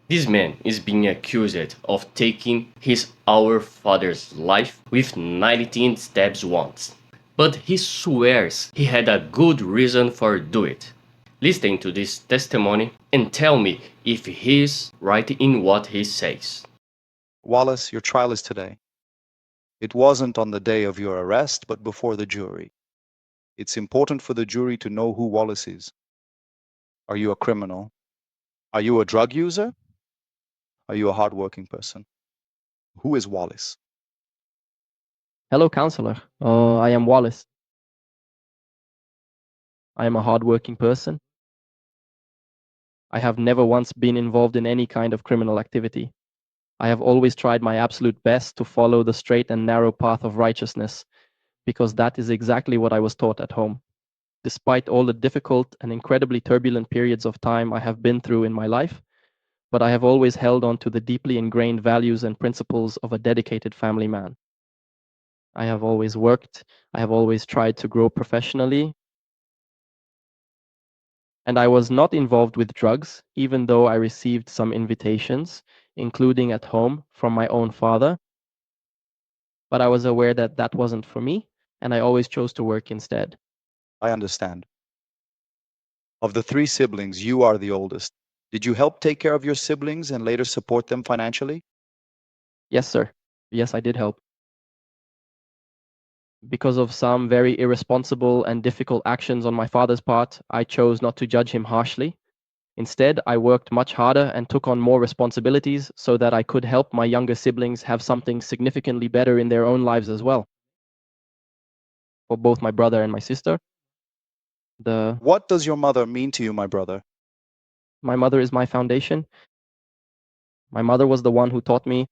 This man is being accused of taking our father's life with 19 stabs once. But he swears he had a good reason for do it. Listen to this testimony and tell me if he's right in what he says. Walace, your trial is today. It wasn't on the day of your arrest, but before the jury. It's important for the jury to know who Walace is. Are you a criminal? Are you a drug user? Are you a hardworking person? Who is Walace? Hello, counselor. I am Walace. I am a hardworking person. I have never once been involved in any kind of criminal activity. I have always tried my absolute best to follow the straight and narrow path of righteousness, because that is exactly what I was taught at home. Despite all the difficult and incredibly turbulent periods of time I have been through in my life, but I have always held on to the deeply ingrained values and principles of a dedicated family man. I have always worked, I have always tried to grow professionally, and I was not involved with drugs, even though I received some invitations, including at home from my own father. But I was aware that that wasn't for me, and I always chose to work instead. I understand. Of the three siblings, you are the oldest. Did you help take care of your siblings and later support them financially? Yes, sir. Yes, I did help. Because of some very irresponsible and difficult actions on my father's part, I chose not to judge him harshly. Instead, I worked much harder and took on more responsibilities so that I could help my younger siblings have something significantly better in their own lives as well. For both my brother and my sister. What does your mother mean to you, my brother? My mother is my foundation. My mother was the one who taught me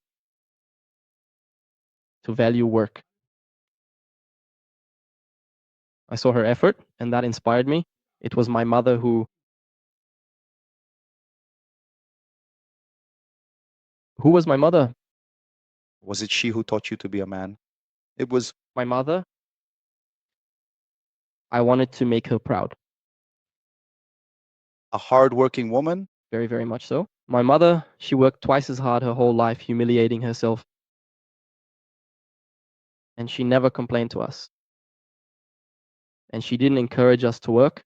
to value work. I saw her effort, and that inspired me. It was my mother who was my mother? Was it she who taught you to be a man? It was My mother. I wanted to make her proud. a hard-working woman? Very, very much so. My mother, she worked twice as hard her whole life, humiliating herself. And she never complained to us. And she didn't encourage us to work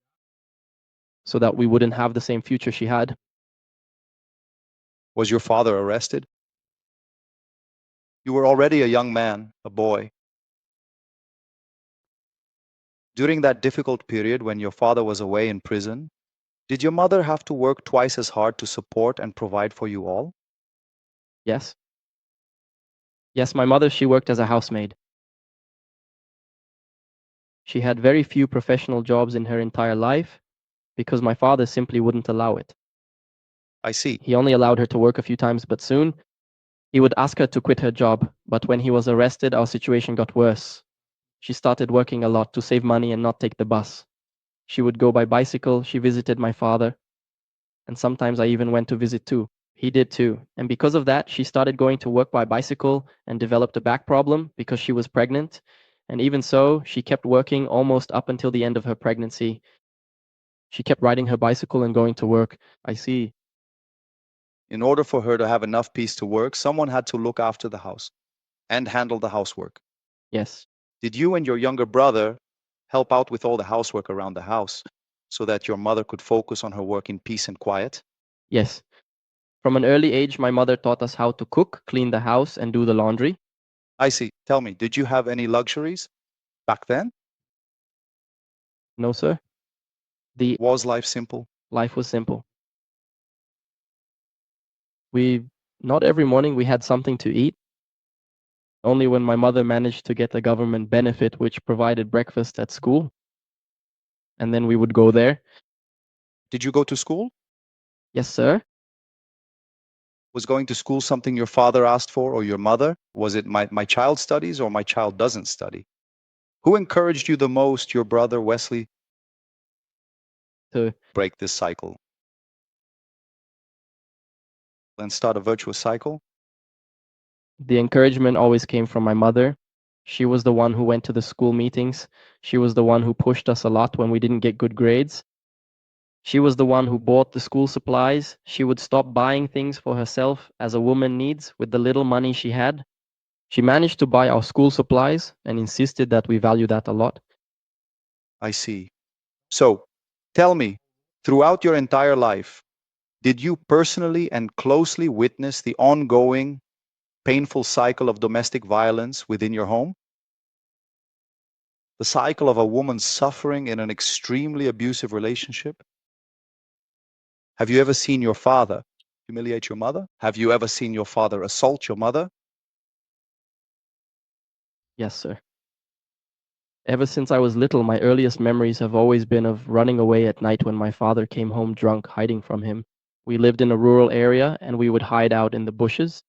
so that we wouldn't have the same future she had. Was your father arrested? You were already a young man, a boy. During that difficult period when your father was away in prison, did your mother have to work twice as hard to support and provide for you all? Yes. Yes, my mother, she worked as a housemaid. She had very few professional jobs in her entire life because my father simply wouldn't allow it. I see. He only allowed her to work a few times, but soon he would ask her to quit her job. But when he was arrested, our situation got worse. She started working a lot to save money and not take the bus. She would go by bicycle, she visited my father, and sometimes I even went to visit too. He did too. And because of that, she started going to work by bicycle and developed a back problem because she was pregnant. And even so, she kept working almost up until the end of her pregnancy. She kept riding her bicycle and going to work. I see. In order for her to have enough peace to work, someone had to look after the house and handle the housework. Yes. Did you and your younger brother help out with all the housework around the house so that your mother could focus on her work in peace and quiet? Yes. From an early age, my mother taught us how to cook, clean the house, and do the laundry. I see. Tell me, did you have any luxuries back then? No, sir. Was life simple? Life was simple. Not every morning we had something to eat. Only when my mother managed to get a government benefit which provided breakfast at school. And then we would go there. Did you go to school? Yes, sir. Was going to school something your father asked for or your mother? Was it my child studies or my child doesn't study? Who encouraged you the most, your brother Wesley, To break this cycle and start a virtuous cycle? The encouragement always came from my mother. She was the one who went to the school meetings. She was the one who pushed us a lot when we didn't get good grades. She was the one who bought the school supplies. She would stop buying things for herself as a woman needs with the little money she had. She managed to buy our school supplies and insisted that we value that a lot. I see. So, tell me, throughout your entire life, did you personally and closely witness the ongoing, painful cycle of domestic violence within your home? The cycle of a woman suffering in an extremely abusive relationship? Have you ever seen your father humiliate your mother? Have you ever seen your father assault your mother? Yes, sir. Ever since I was little, my earliest memories have always been of running away at night when my father came home drunk, hiding from him. We lived in a rural area and we would hide out in the bushes.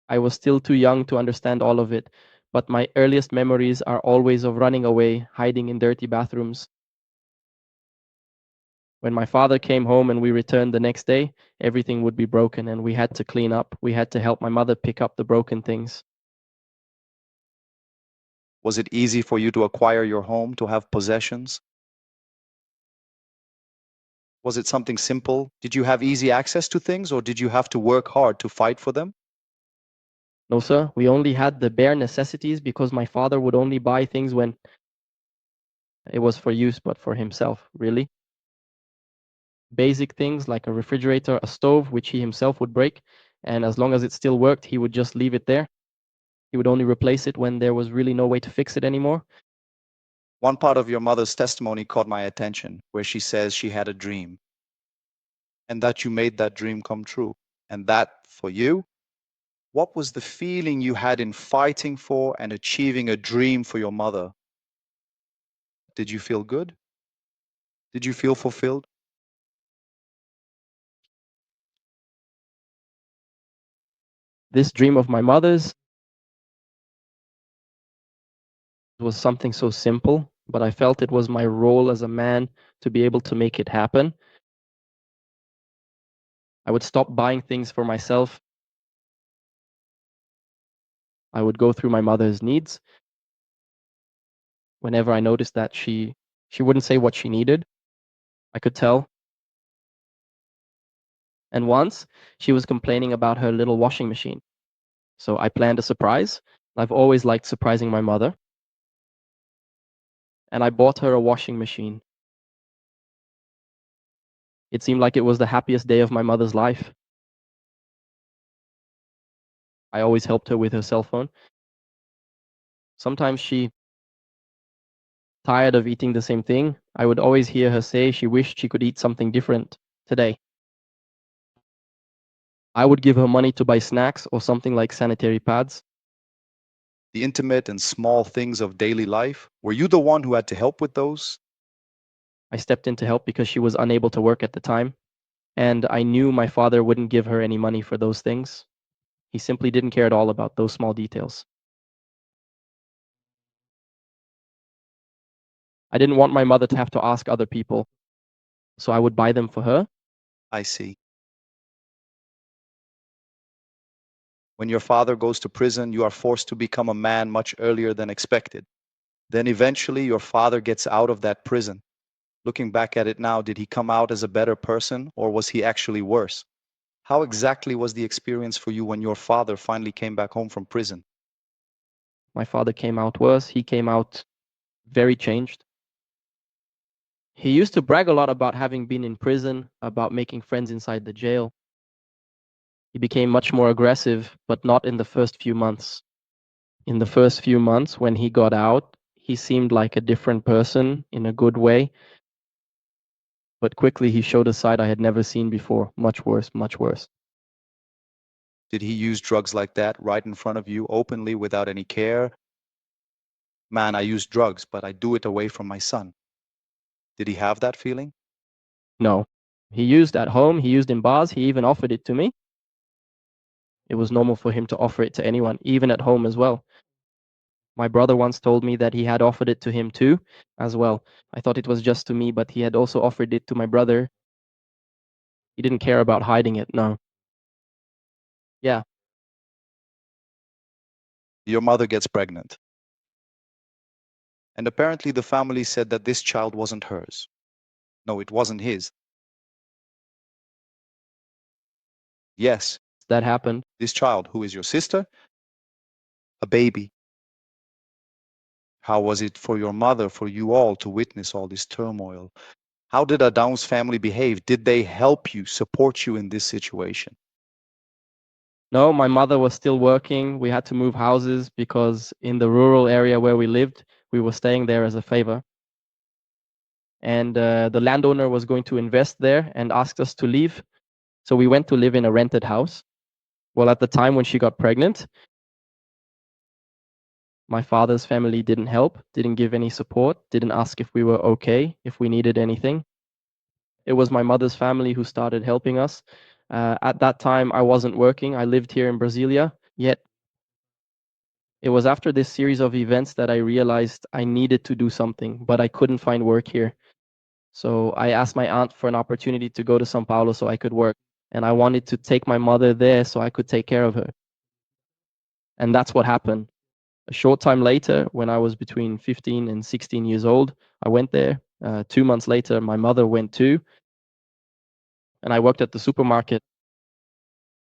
I was still too young to understand all of it, but my earliest memories are always of running away, hiding in dirty bathrooms. When my father came home and we returned the next day, everything would be broken and we had to clean up. We had to help my mother pick up the broken things. Was it easy for you to acquire your home, to have possessions? Was it something simple? Did you have easy access to things, or did you have to work hard to fight for them? No, sir, we only had the bare necessities because my father would only buy things when it was for use, but for himself, really. Basic things like a refrigerator, a stove, which he himself would break, and as long as it still worked, he would just leave it there. He would only replace it when there was really no way to fix it anymore. One part of your mother's testimony caught my attention, where she says she had a dream and that you made that dream come true. And that, for you, what was the feeling you had in fighting for and achieving a dream for your mother? Did you feel good? Did you feel fulfilled? This dream of my mother's was something so simple, but I felt it was my role as a man to be able to make it happen. I would stop buying things for myself. I would go through my mother's needs. Whenever I noticed that she wouldn't say what she needed, I could tell. And once she was complaining about her little washing machine. So I planned a surprise. I've always liked surprising my mother. And I bought her a washing machine. It seemed like it was the happiest day of my mother's life. I always helped her with her cell phone. Sometimes she tired of eating the same thing. I would always hear her say she wished she could eat something different today. I would give her money to buy snacks or something like sanitary pads. The intimate and small things of daily life, were you the one who had to help with those? I stepped in to help because she was unable to work at the time. And I knew my father wouldn't give her any money for those things. He simply didn't care at all about those small details. I didn't want my mother to have to ask other people, so I would buy them for her. I see. When your father goes to prison, you are forced to become a man much earlier than expected. Then eventually your father gets out of that prison. Looking back at it now, did he come out as a better person, or was he actually worse? How exactly was the experience for you when your father finally came back home from prison? My father came out worse. He came out very changed. He used to brag a lot about having been in prison, about making friends inside the jail. He became much more aggressive, but not in the first few months. In the first few months, when he got out, he seemed like a different person in a good way. But quickly he showed a side I had never seen before. Much worse, much worse. Did he use drugs like that right in front of you openly without any care? Man, I use drugs, but I do it away from my son. Did he have that feeling? No. He used at home, he used in bars, he even offered it to me. It was normal for him to offer it to anyone, even at home as well. My brother once told me that he had offered it to him too, as well. I thought it was just to me, but he had also offered it to my brother. He didn't care about hiding it, no. Yeah, Your mother gets pregnant. And apparently the family said that this child wasn't hers. No, it wasn't his. Yes, That happened. this child, who is your sister, a baby. How was it for your mother, for you all, to witness all this turmoil? How did Adão's family behave? Did they help you, support you in this situation? No, my mother was still working. We had to move houses because in the rural area where we lived, we were staying there as a favor. And the landowner was going to invest there and asked us to leave. So we went to live in a rented house. Well, at the time when she got pregnant, my father's family didn't help, didn't give any support, didn't ask if we were okay, if we needed anything. It was my mother's family who started helping us. At that time, I wasn't working. I lived here in Brasilia, yet it was after this series of events that I realized I needed to do something, but I couldn't find work here. So I asked my aunt for an opportunity to go to São Paulo so I could work. And I wanted to take my mother there so I could take care of her. And that's what happened. A short time later, when I was between 15 and 16 years old, I went there. 2 months later, my mother went too. And I worked at the supermarket.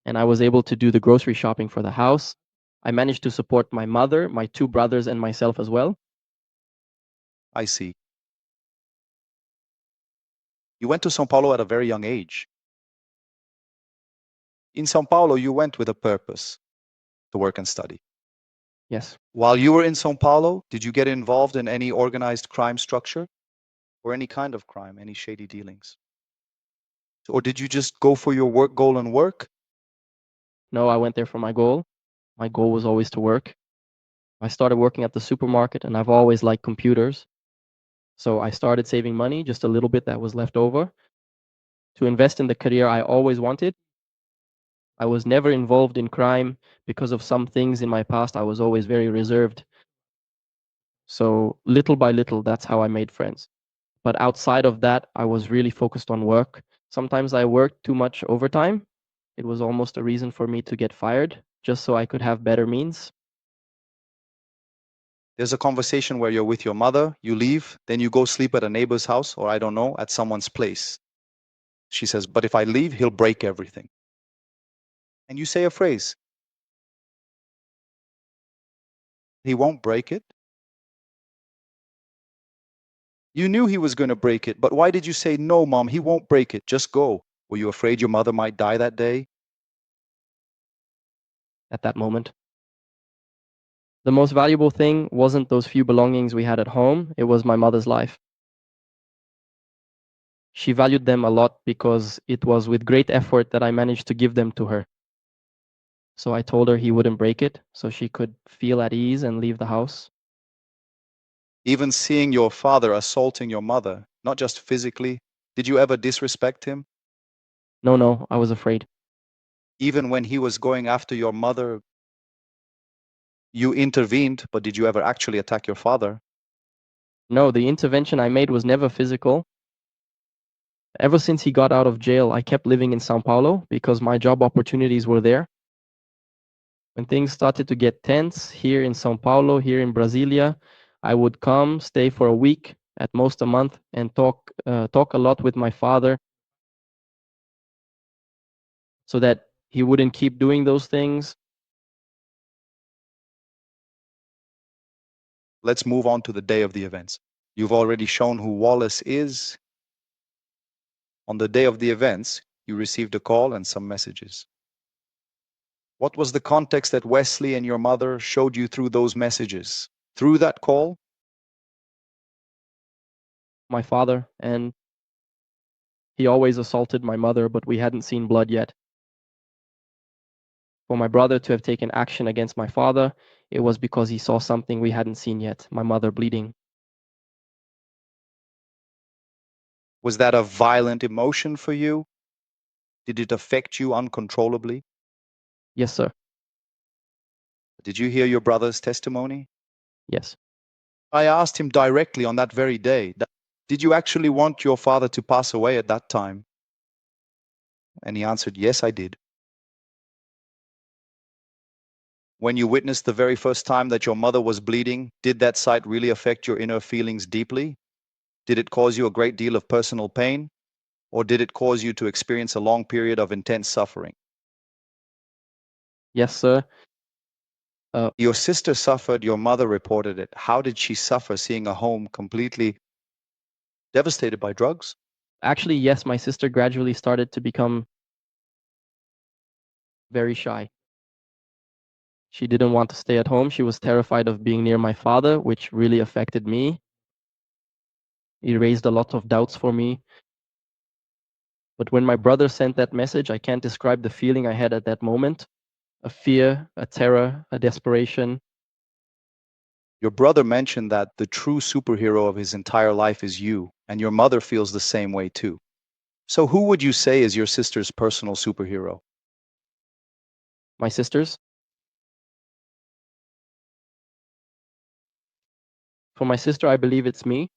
And I was able to do the grocery shopping for the house. I managed to support my mother, my two brothers, and myself as well. I see. You went to São Paulo at a very young age. In São Paulo, you went with a purpose, to work and study. Yes. While you were in São Paulo, did you get involved in any organized crime structure or any kind of crime, any shady dealings? Or did you just go for your work goal and work? No, I went there for my goal. My goal was always to work. I started working at the supermarket and I've always liked computers. So I started saving money, just a little bit that was left over, to invest in the career I always wanted. I was never involved in crime because of some things in my past. I was always very reserved. So little by little, that's how I made friends. But outside of that, I was really focused on work. Sometimes I worked too much overtime. It was almost a reason for me to get fired, just so I could have better means. There's a conversation where you're with your mother, you leave, then you go sleep at a neighbor's house, or I don't know, at someone's place. She says, but if I leave, he'll break everything. And you say a phrase, he won't break it. You knew he was going to break it, but why did you say, no, Mom, he won't break it, just go? Were you afraid your mother might die that day? At that moment, the most valuable thing wasn't those few belongings we had at home, it was my mother's life. She valued them a lot because it was with great effort that I managed to give them to her. So I told her he wouldn't break it, so she could feel at ease and leave the house. Even seeing your father assaulting your mother, not just physically, did you ever disrespect him? No, I was afraid. Even when he was going after your mother, you intervened, but did you ever actually attack your father? No, the intervention I made was never physical. Ever since he got out of jail, I kept living in São Paulo because my job opportunities were there. When things started to get tense here in São Paulo, here in Brasilia, I would come, stay for a week, at most a month, and talk a lot with my father so that he wouldn't keep doing those things. Let's move on to the day of the events. You've already shown who Walace is. On the day of the events, you received a call and some messages. What was the context that Wesley and your mother showed you through those messages? Through that call? My father, and he always assaulted my mother, but we hadn't seen blood yet. For my brother to have taken action against my father, it was because he saw something we hadn't seen yet, my mother bleeding. Was that a violent emotion for you? Did it affect you uncontrollably? Yes, sir. Did you hear your brother's testimony? Yes. I asked him directly on that very day, did you actually want your father to pass away at that time? And he answered, yes, I did. When you witnessed the very first time that your mother was bleeding, did that sight really affect your inner feelings deeply? Did it cause you a great deal of personal pain, or did it cause you to experience a long period of intense suffering? Yes, sir. Your sister suffered, your mother reported it. How did she suffer seeing a home completely devastated by drugs? Actually, yes, my sister gradually started to become very shy. She didn't want to stay at home. She was terrified of being near my father, which really affected me. It raised a lot of doubts for me. But when my brother sent that message, I can't describe the feeling I had at that moment. A fear, a terror, a desperation. Your brother mentioned that the true superhero of his entire life is you, and your mother feels the same way too. So who would you say is your sister's personal superhero? My sisters. For my sister, I believe it's me.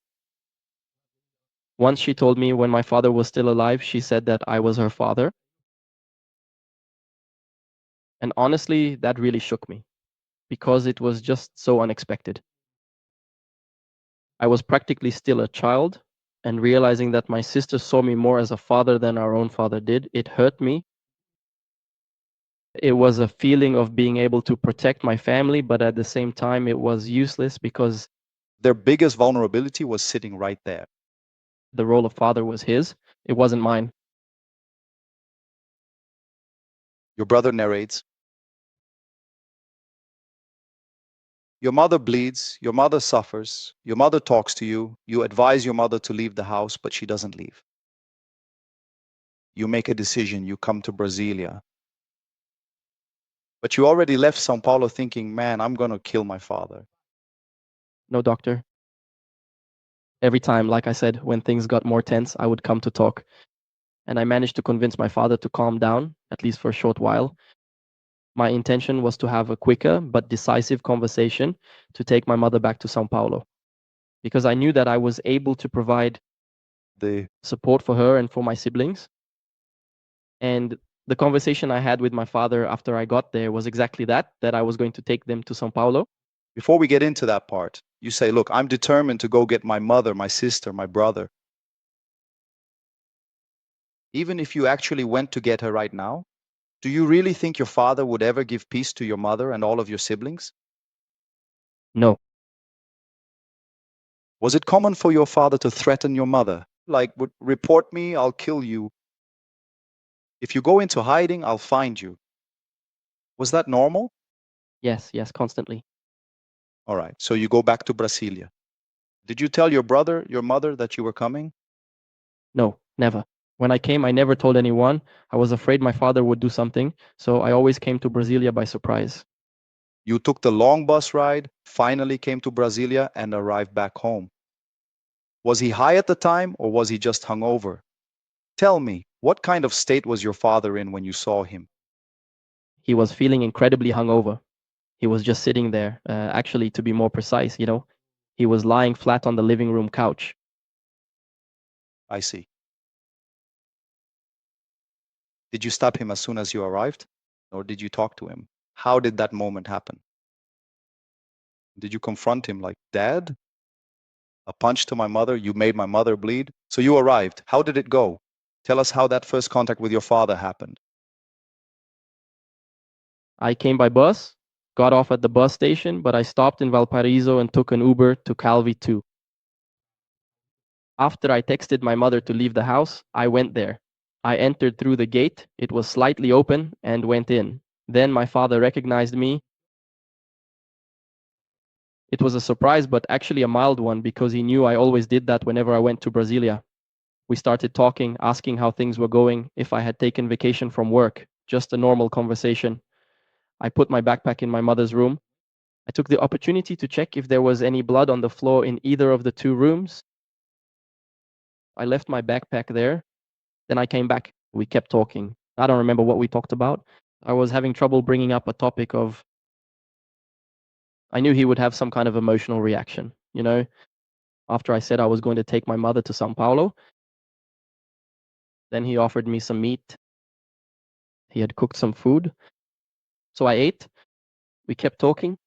Once she told me when my father was still alive, she said that I was her father. And honestly, that really shook me because it was just so unexpected. I was practically still a child, and realizing that my sister saw me more as a father than our own father did, it hurt me. It was a feeling of being able to protect my family, but at the same time, it was useless because Their biggest vulnerability was sitting right there. the role of father was his. It wasn't mine. Your brother narrates, your mother bleeds, your mother suffers, your mother talks to you, you advise your mother to leave the house, but she doesn't leave. You make a decision, you come to Brasilia. But you already left Sao Paulo thinking, man, I'm going to kill my father. No, doctor. Every time, like I said, when things got more tense, I would come to talk. And I managed to convince my father to calm down, at least for a short while. My intention was to have a quicker but decisive conversation to take my mother back to Sao Paulo, because I knew that I was able to provide The support for her and for my siblings. And the conversation I had with my father after I got there was exactly that I was going to take them to Sao Paulo. Before we get into that part, you say, look, I'm determined to go get my mother, my sister, my brother. Even if you actually went to get her right now, do you really think your father would ever give peace to your mother and all of your siblings? No. Was it common for your father to threaten your mother? Like, would report me, I'll kill you. If you go into hiding, I'll find you. Was that normal? Yes, constantly. All right, so you go back to Brasilia. Did you tell your brother, your mother that you were coming? No, never. When I came, I never told anyone. I was afraid my father would do something, so I always came to Brasilia by surprise. You took the long bus ride, finally came to Brasilia, and arrived back home. Was he high at the time, or was he just hungover? Tell me, what kind of state was your father in when you saw him? He was feeling incredibly hungover. He was just sitting there. Actually, to be more precise, he was lying flat on the living room couch. I see. Did you stop him as soon as you arrived? Or did you talk to him? How did that moment happen? Did you confront him like, Dad? A punch to my mother, you made my mother bleed? So you arrived. How did it go? Tell us how that first contact with your father happened. I came by bus, got off at the bus station, but I stopped in Valparaiso and took an Uber to Calvi 2. After I texted my mother to leave the house, I went there. I entered through the gate, it was slightly open, and went in. Then my father recognized me. It was a surprise, but actually a mild one, because he knew I always did that whenever I went to Brasilia. We started talking, asking how things were going, if I had taken vacation from work, just a normal conversation. I put my backpack in my mother's room. I took the opportunity to check if there was any blood on the floor in either of the two rooms. I left my backpack there. Then I came back. We kept talking. I don't remember what we talked about. I was having trouble bringing up a topic of, I knew he would have some kind of emotional reaction, after I said I was going to take my mother to Sao Paulo. Then he offered me some meat. He had cooked some food. So I ate. We kept talking.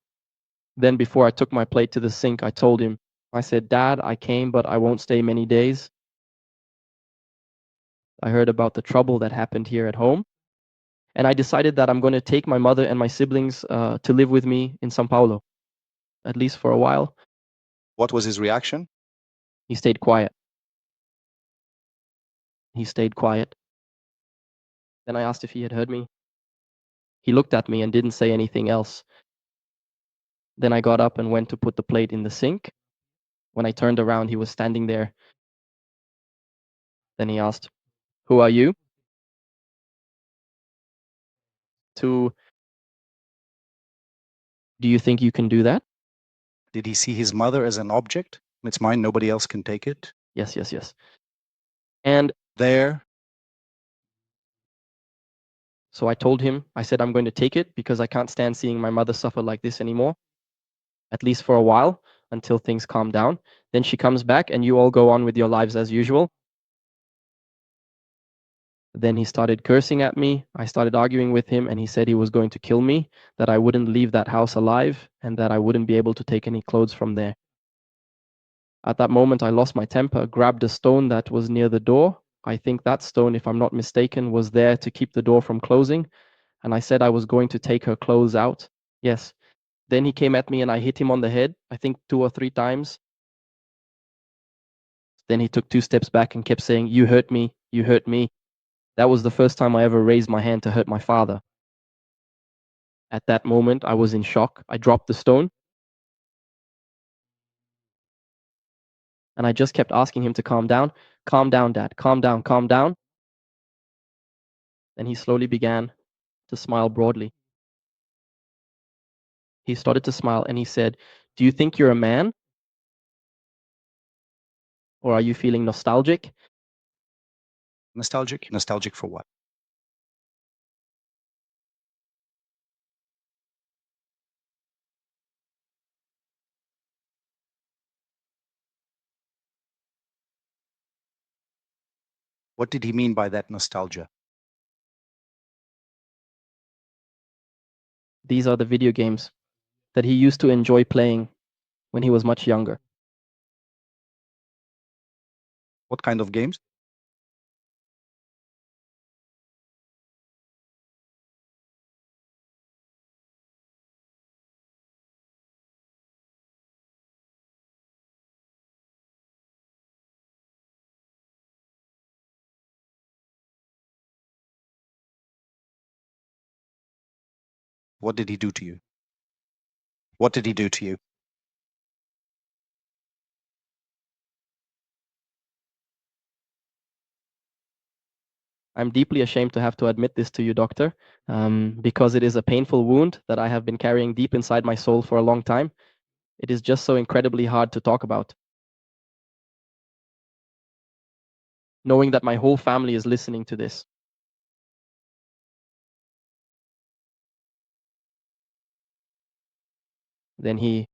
Then before I took my plate to the sink, I told him, I said, Dad, I came, but I won't stay many days. I heard about the trouble that happened here at home. And I decided that I'm going to take my mother and my siblings to live with me in Sao Paulo, at least for a while. What was his reaction? He stayed quiet. He stayed quiet. Then I asked if he had heard me. He looked at me and didn't say anything else. Then I got up and went to put the plate in the sink. When I turned around, he was standing there. Then he asked, "Who are you?" "Do you think you can do that?" Did he see his mother as an object? It's mine, nobody else can take it. Yes, yes, yes. And There, so I told him, I said, I'm going to take it because I can't stand seeing my mother suffer like this anymore, at least for a while, until things calm down. Then she comes back and you all go on with your lives as usual. Then he started cursing at me. I started arguing with him and he said he was going to kill me, that I wouldn't leave that house alive, and that I wouldn't be able to take any clothes from there. At that moment, I lost my temper, grabbed a stone that was near the door. I think that stone, if I'm not mistaken, was there to keep the door from closing. And I said I was going to take her clothes out. Yes. Then he came at me and I hit him on the head, I think 2 or 3 times. Then he took 2 steps back and kept saying, "You hurt me, you hurt me." That was the first time I ever raised my hand to hurt my father. At that moment, I was in shock. I dropped the stone. And I just kept asking him to calm down. "Calm down, Dad. Calm down, calm down." Then he slowly began to smile broadly. He started to smile and he said, "Do you think you're a man? Or are you feeling nostalgic?" nostalgic? Nostalgic for what? What did he mean by that nostalgia? These are the video games that he used to enjoy playing when he was much younger. What kind of games? What did he do to you? What did he do to you? I'm deeply ashamed to have to admit this to you, doctor, because it is a painful wound that I have been carrying deep inside my soul for a long time. It is just so incredibly hard to talk about. Knowing that my whole family is listening to this. Then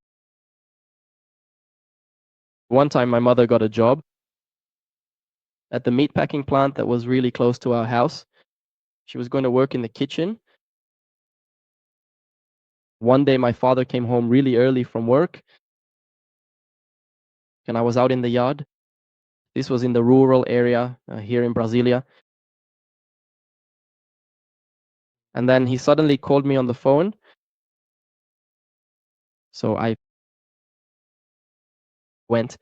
one time my mother got a job at the meatpacking plant that was really close to our house. She was going to work in the kitchen. One day my father came home really early from work and I was out in the yard. This was in the rural area here in Brasilia. And then he suddenly called me on the phone. So I went.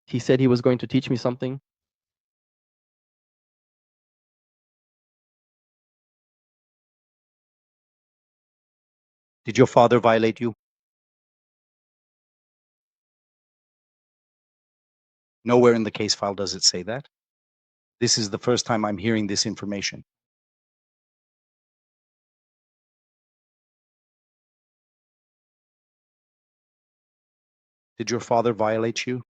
He said he was going to teach me something. Did your father violate you? Nowhere in the case file does it say that. This is the first time I'm hearing this information. Did your father violate you?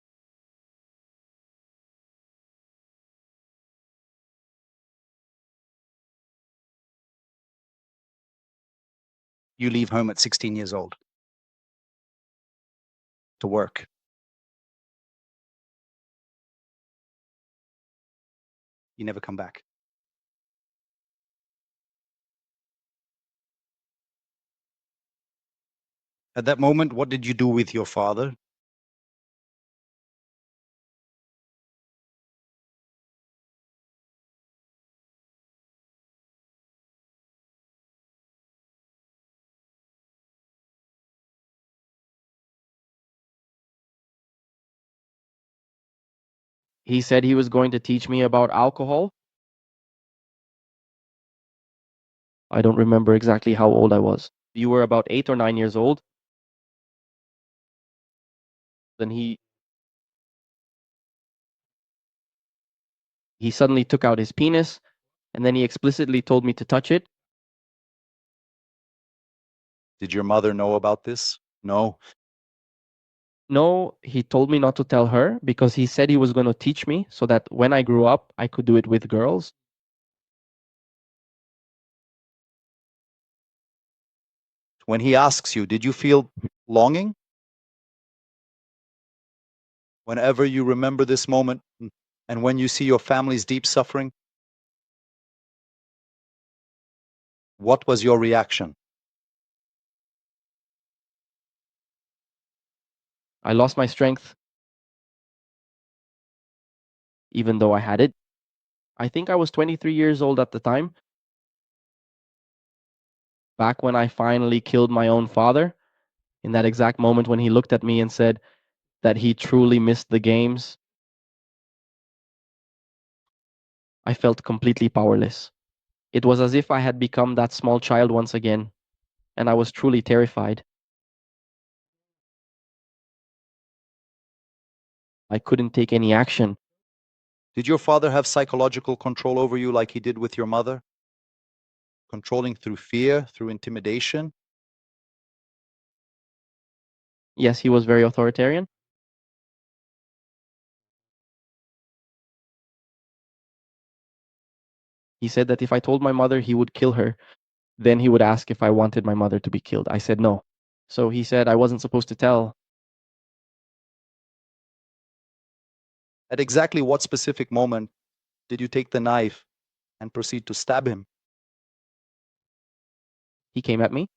You leave home at 16 years old to work. You never come back. At that moment, what did you do with your father? He said he was going to teach me about alcohol. I don't remember exactly how old I was. You were about 8 or 9 years old. Then he suddenly took out his penis, and then he explicitly told me to touch it. Did your mother know about this? No. No, he told me not to tell her because he said he was going to teach me so that when I grew up, I could do it with girls. When he asks you, did you feel longing? Whenever you remember this moment and when you see your family's deep suffering, what was your reaction? I lost my strength, even though I had it. I think I was 23 years old at the time, back when I finally killed my own father, in that exact moment when he looked at me and said that he truly missed the games. I felt completely powerless. It was as if I had become that small child once again, and I was truly terrified. I couldn't take any action. Did your father have psychological control over you like he did with your mother? Controlling through fear, through intimidation? Yes, he was very authoritarian. He said that if I told my mother he would kill her, then he would ask if I wanted my mother to be killed. I said no. So he said I wasn't supposed to tell. At exactly what specific moment did you take the knife and proceed to stab him? He came at me.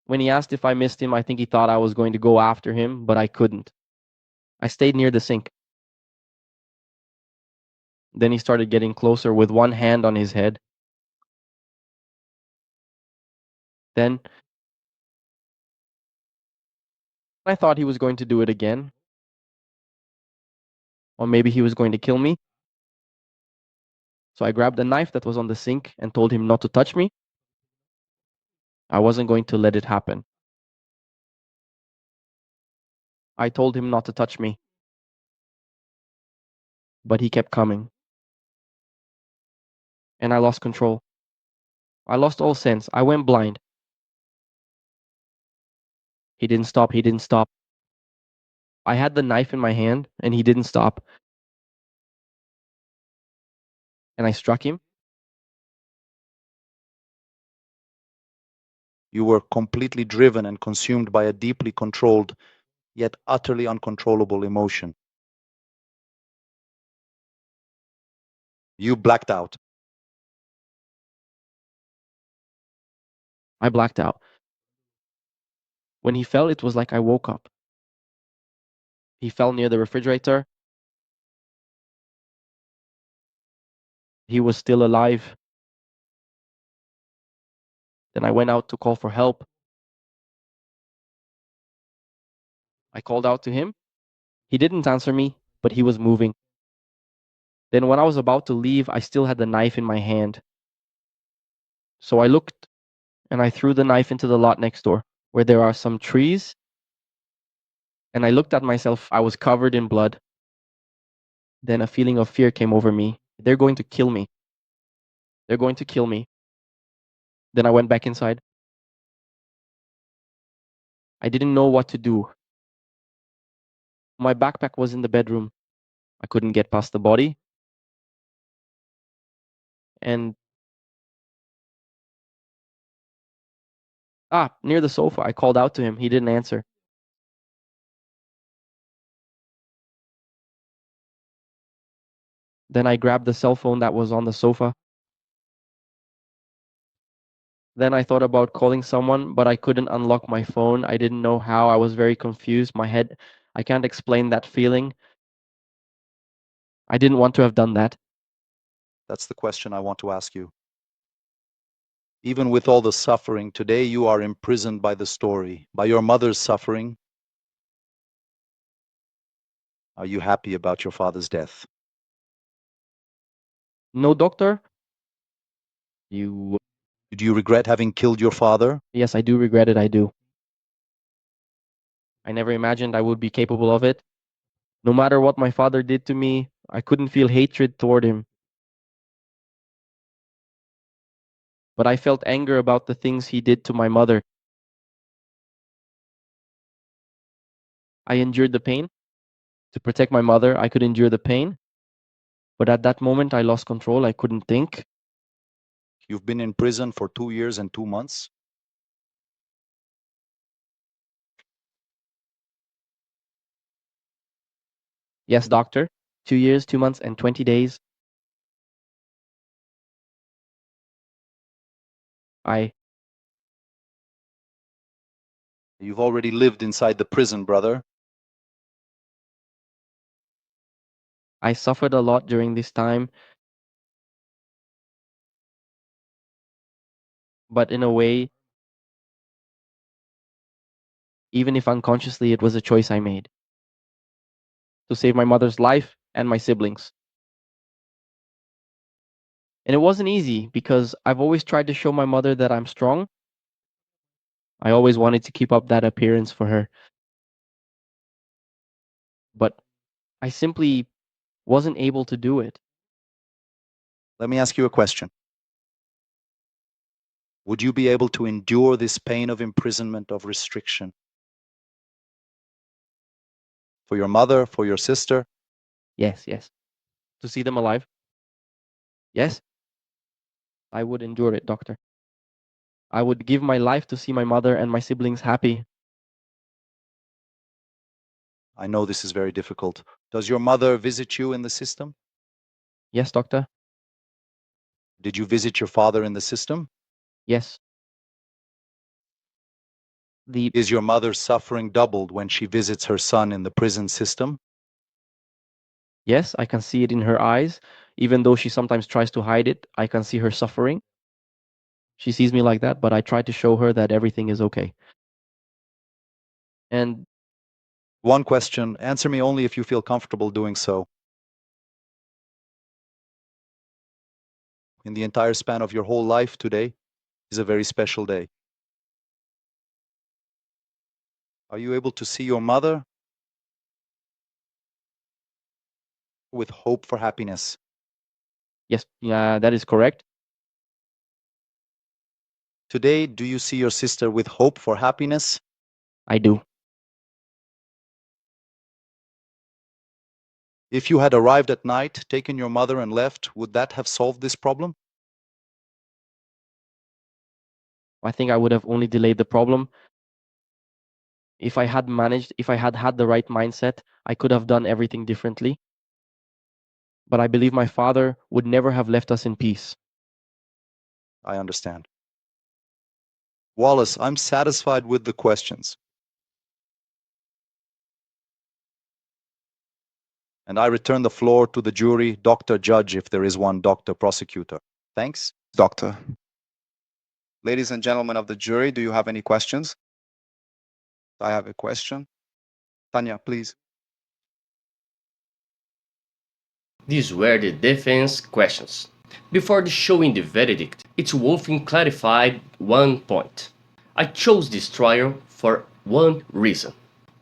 When he asked if I missed him, I think he thought I was going to go after him, but I couldn't. I stayed near the sink. Then he started getting closer with one hand on his head. Then I thought he was going to do it again. Or maybe he was going to kill me. So I grabbed a knife that was on the sink and told him not to touch me. I wasn't going to let it happen. I told him not to touch me. But he kept coming. And I lost control. I lost all sense. I went blind. He didn't stop. He didn't stop. I had the knife in my hand and he didn't stop. And I struck him. You were completely driven and consumed by a deeply controlled, yet utterly uncontrollable emotion. You blacked out. I blacked out. When he fell, it was like I woke up. He fell near the refrigerator. He was still alive. Then I went out to call for help. I called out to him. He didn't answer me, but he was moving. Then when I was about to leave, I still had the knife in my hand. So I looked and I threw the knife into the lot next door where there are some trees. And I looked at myself. I was covered in blood. Then a feeling of fear came over me. They're going to kill me. They're going to kill me. Then I went back inside. I didn't know what to do. My backpack was in the bedroom. I couldn't get past the body. And near the sofa, I called out to him. He didn't answer. Then I grabbed the cell phone that was on the sofa. Then I thought about calling someone, but I couldn't unlock my phone. I didn't know how. I was very confused. My head, I can't explain that feeling. I didn't want to have done that. That's the question I want to ask you. Even with all the suffering, today you are imprisoned by the story, by your mother's suffering, Are you happy about your father's death? No, doctor. You. Do you regret having killed your father? Yes, I do regret it. I do. I never imagined I would be capable of it. No matter what my father did to me, I couldn't feel hatred toward him. But I felt anger about the things he did to my mother. I endured the pain. To protect my mother, I could endure the pain. But at that moment, I lost control. I couldn't think. You've been in prison for 2 years and 2 months. Yes, doctor. 2 years, 2 months, and 20 days. You've already lived inside the prison, brother. I suffered a lot during this time. But in a way, even if unconsciously, it was a choice I made to save my mother's life and my siblings. And it wasn't easy because I've always tried to show my mother that I'm strong. I always wanted to keep up that appearance for her. But I simply wasn't able to do it. Let me ask you a question. Would you be able to endure this pain of imprisonment, of restriction? For your mother, for your sister? Yes. To see them alive? Yes. I would endure it, doctor. I would give my life to see my mother and my siblings happy. I know this is very difficult. Does your mother visit you in the system? Yes, doctor. Did you visit your father in the system? Yes. Is your mother suffering doubled when she visits her son in the prison system? Yes, I can see it in her eyes. Even though she sometimes tries to hide it, I can see her suffering. She sees me like that, but I try to show her that everything is okay. And One question. Answer me only if you feel comfortable doing so. In the entire span of your whole life, today is a very special day. Are you able to see your mother with hope for happiness? yes, that is correct. Today, do you see your sister with hope for happiness? I do. If you had arrived at night, taken your mother and left, would that have solved this problem? I think I would have only delayed the problem. If I had had the right mindset, I could have done everything differently. But I believe my father would never have left us in peace. I understand. Walace, I'm satisfied with the questions. And I return the floor to the jury, Dr. Judge, if there is one, Dr. Prosecutor. Thanks. Doctor. Ladies and gentlemen of the jury, do you have any questions? I have a question. Tanya, please. These were the defense questions. Before showing the verdict, it's worth clarifying one point. I chose this trial for one reason.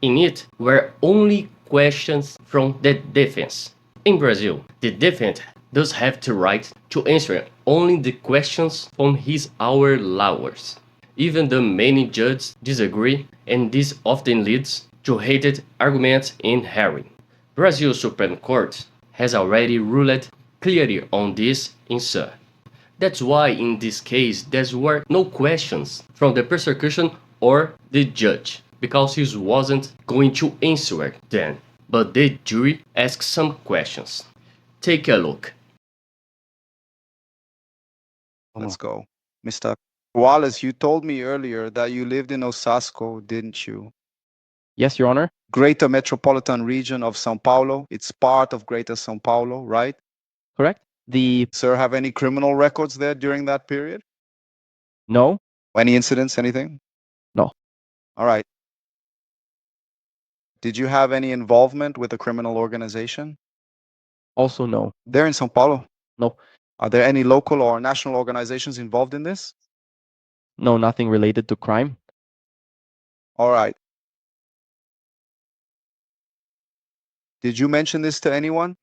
In it were only questions from the defense. In Brazil, the defendant does have the right to answer only the questions from his our lawyers. Even the many judges disagree, and this often leads to heated arguments in hearing. Brazil's Supreme Court has already ruled clearly on this in Sir. That's why in this case there were no questions from the prosecution or the judge, because he wasn't going to answer them. But the jury asked some questions. Take a look. Let's go. Mr. Wallace, you told me earlier that you lived in Osasco, didn't you? Yes, Your Honor. Greater metropolitan region of São Paulo. It's part of Greater São Paulo, right? Correct? Sir, have any criminal records there during that period? No. Any incidents, anything? No. All right. Did you have any involvement with a criminal organization? Also, no. There in São Paulo? No. Are there any local or national organizations involved in this? No, nothing related to crime. All right. Did you mention this to anyone?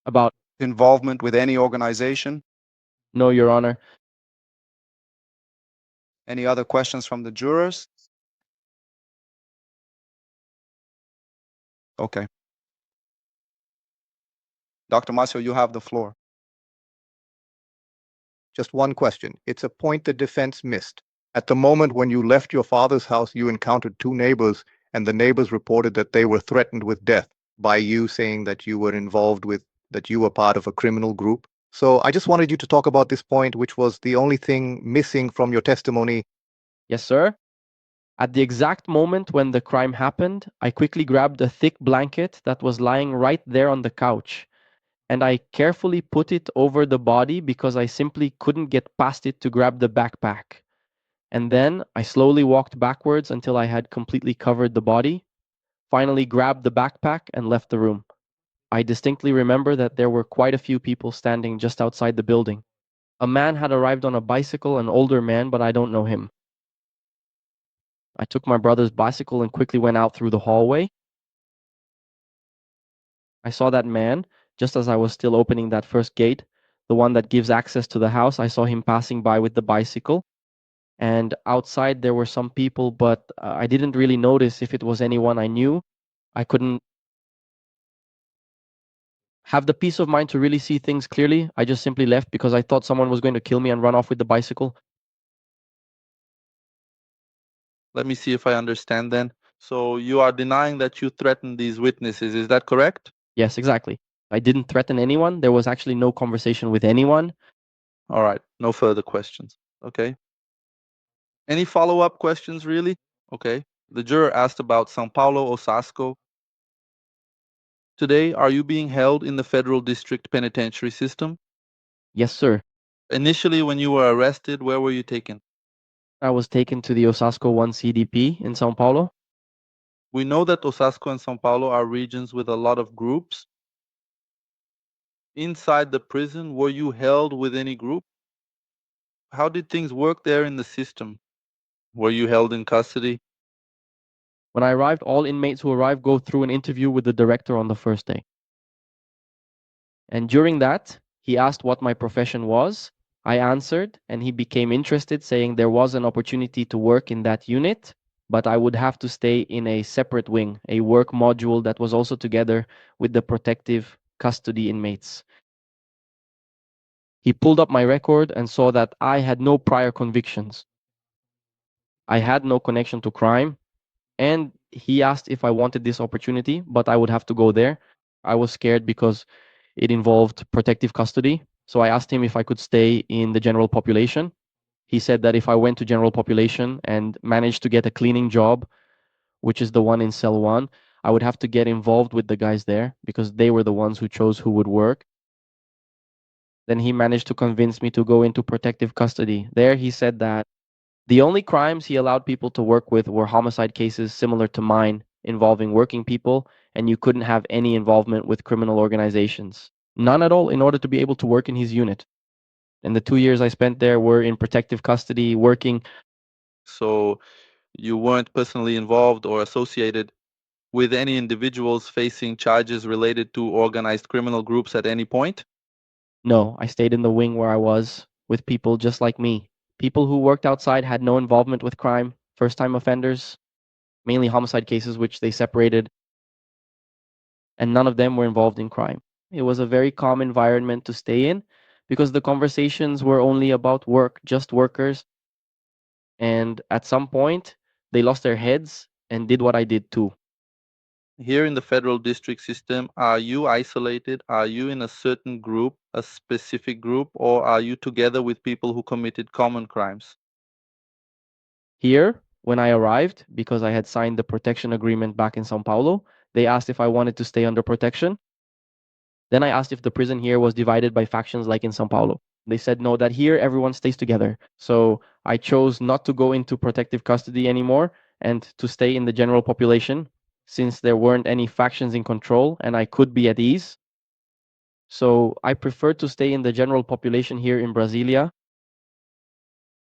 About Involvement with any organization? no, Your Honor. Any other questions from the jurors? Okay. Dr. Marcio, you have the floor. Just one question. It's a point the defense missed. At the moment when you left your father's house, you encountered two neighbors, and the neighbors reported that they were threatened with death by you saying that you were involved with, that you were part of a criminal group. So I just wanted you to talk about this point, which was the only thing missing from your testimony. Yes, sir. At the exact moment when the crime happened, I quickly grabbed a thick blanket that was lying right there on the couch, and I carefully put it over the body because I simply couldn't get past it to grab the backpack. And then I slowly walked backwards until I had completely covered the body, finally grabbed the backpack and left the room. I distinctly remember that there were quite a few people standing just outside the building. A man had arrived on a bicycle, an older man, but I don't know him. I took my brother's bicycle and quickly went out through the hallway. I saw that man just as I was still opening that first gate, the one that gives access to the house. I saw him passing by with the bicycle. And outside there were some people, but I didn't really notice if it was anyone I knew. I couldn't have the peace of mind to really see things clearly. I just simply left because I thought someone was going to kill me and run off with the bicycle. Let me see if I understand then. So you are denying that you threatened these witnesses, is that correct? Yes, exactly. I didn't threaten anyone. There was actually no conversation with anyone. All right, no further questions. Okay. Any follow-up questions, really? Okay. The juror asked about São Paulo, Osasco. Today, are you being held in the federal district penitentiary system? Yes, sir. Initially, when you were arrested, where were you taken? I was taken to the Osasco 1 CDP in São Paulo. We know that Osasco and São Paulo are regions with a lot of groups. Inside the prison, were you held with any group? How did things work there in the system? Were you held in custody? When I arrived, all inmates who arrive go through an interview with the director on the first day. And during that, he asked what my profession was. I answered, and he became interested, saying there was an opportunity to work in that unit, but I would have to stay in a separate wing, a work module that was also together with the protective custody inmates. He pulled up my record and saw that I had no prior convictions. I had no connection to crime, and he asked if I wanted this opportunity, but I would have to go there. I was scared because it involved protective custody. So I asked him if I could stay in the general population. He said that if I went to general population and managed to get a cleaning job, which is the one in cell 1, I would have to get involved with the guys there because they were the ones who chose who would work. Then he managed to convince me to go into protective custody. There he said that the only crimes he allowed people to work with were homicide cases similar to mine involving working people, and you couldn't have any involvement with criminal organizations. None at all in order to be able to work in his unit. And the 2 years I spent there were in protective custody, working. So you weren't personally involved or associated with any individuals facing charges related to organized criminal groups at any point? No, I stayed in the wing where I was with people just like me. People who worked outside had no involvement with crime, first-time offenders, mainly homicide cases, which they separated, and none of them were involved in crime. It was a very calm environment to stay in because the conversations were only about work, just workers. And at some point, they lost their heads and did what I did too. Here in the federal district system, are you isolated? Are you in a certain group, a specific group, or are you together with people who committed common crimes? Here, when I arrived, because I had signed the protection agreement back in São Paulo, they asked if I wanted to stay under protection. Then I asked if the prison here was divided by factions like in São Paulo. They said no, that here everyone stays together. So I chose not to go into protective custody anymore and to stay in the general population. since there weren't any factions in control and I could be at ease. So I preferred to stay in the general population here in Brasilia.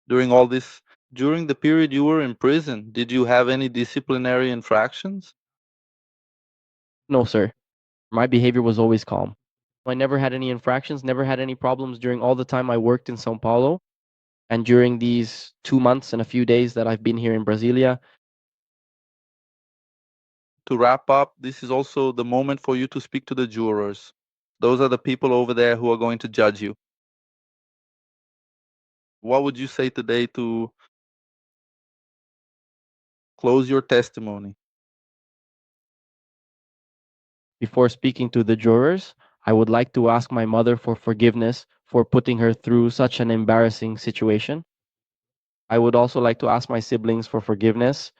During all this, during the period you were in prison, did you have any disciplinary infractions? No, sir. My behavior was always calm. I never had any infractions, never had any problems during all the time I worked in Sao Paulo. And during these 2 months and a few days that I've been here in Brasilia. To wrap up, this is also the moment for you to speak to the jurors. Those are the people over there who are going to judge you. What would you say today to close your testimony? Before speaking to the jurors, I would like to ask my mother for forgiveness for putting her through such an embarrassing situation. I would also like to ask my siblings for forgiveness.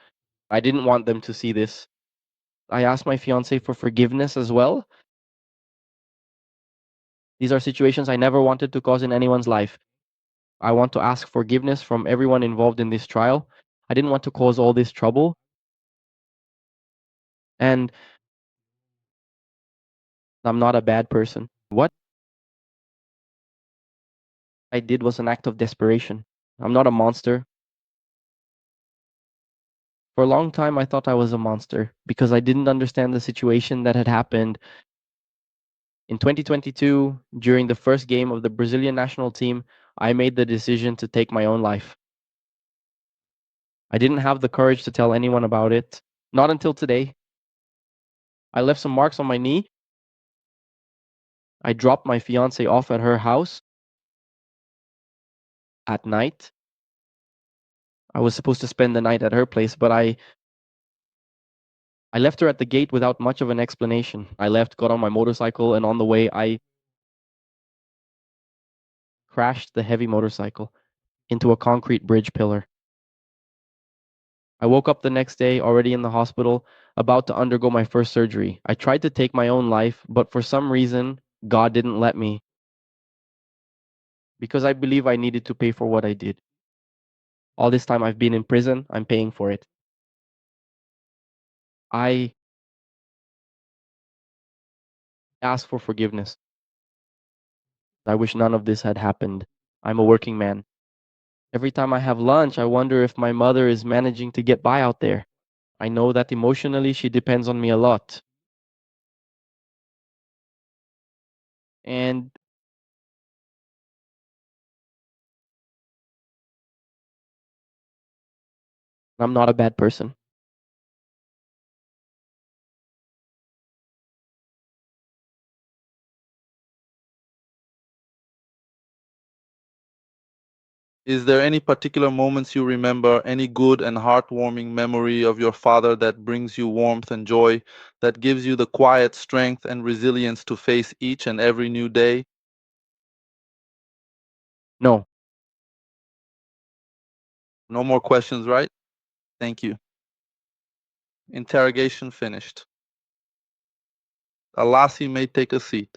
I didn't want them to see this. I asked my fiance for forgiveness as well. These are situations I never wanted to cause in anyone's life. I want to ask forgiveness from everyone involved in this trial. I didn't want to cause all this trouble. And I'm not a bad person. What I did was an act of desperation. I'm not a monster. For a long time, I thought I was a monster because I didn't understand the situation that had happened. In 2022, during the first game of the Brazilian national team, I made the decision to take my own life. I didn't have the courage to tell anyone about it, not until today. I left some marks on my knee. I dropped my fiance off at her house at night. I was supposed to spend the night at her place, but I left her at the gate without much of an explanation. I left, got on my motorcycle, and on the way, I crashed the heavy motorcycle into a concrete bridge pillar. I woke up the next day, already in the hospital, about to undergo my first surgery. I tried to take my own life, but for some reason, God didn't let me. Because I believe I needed to pay for what I did. All this time I've been in prison, I'm paying for it. I ask for forgiveness. I wish none of this had happened. I'm a working man. Every time I have lunch, I wonder if my mother is managing to get by out there. I know that emotionally she depends on me a lot. And I'm not a bad person. Is there any particular moments you remember, any good and heartwarming memory of your father that brings you warmth and joy, that gives you the quiet strength and resilience to face each and every new day? No. No more questions, right? Thank you. Interrogation finished. Alassi may take a seat.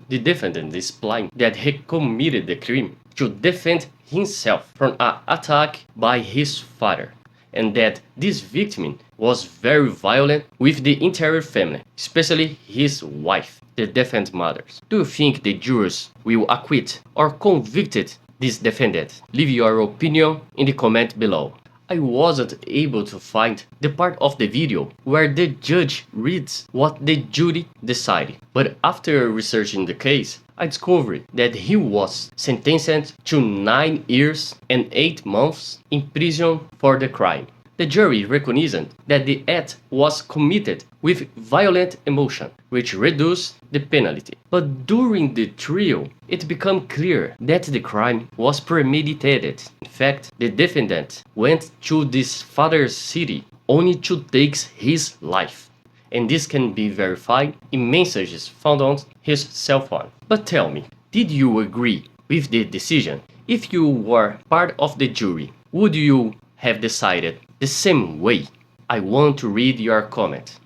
The defendant is implying that he committed the crime to defend himself from an attack by his father, and that this victim was very violent with the entire family, especially his wife, the defendant mothers. Do you think the jurors will acquit or convict this defendant? Leave your opinion in the comment below. I wasn't able to find the part of the video where the judge reads what the jury decided, but after researching the case, I discovered that he was sentenced to 9 years and 8 months in prison for the crime. The jury recognized that the act was committed with violent emotion, which reduced the penalty. But during the trial, it became clear that the crime was premeditated. In fact, the defendant went to this father's city only to take his life. And this can be verified in messages found on his cell phone. But tell me, did you agree with the decision? If you were part of the jury, would you have decided the same way? I want to read your comment.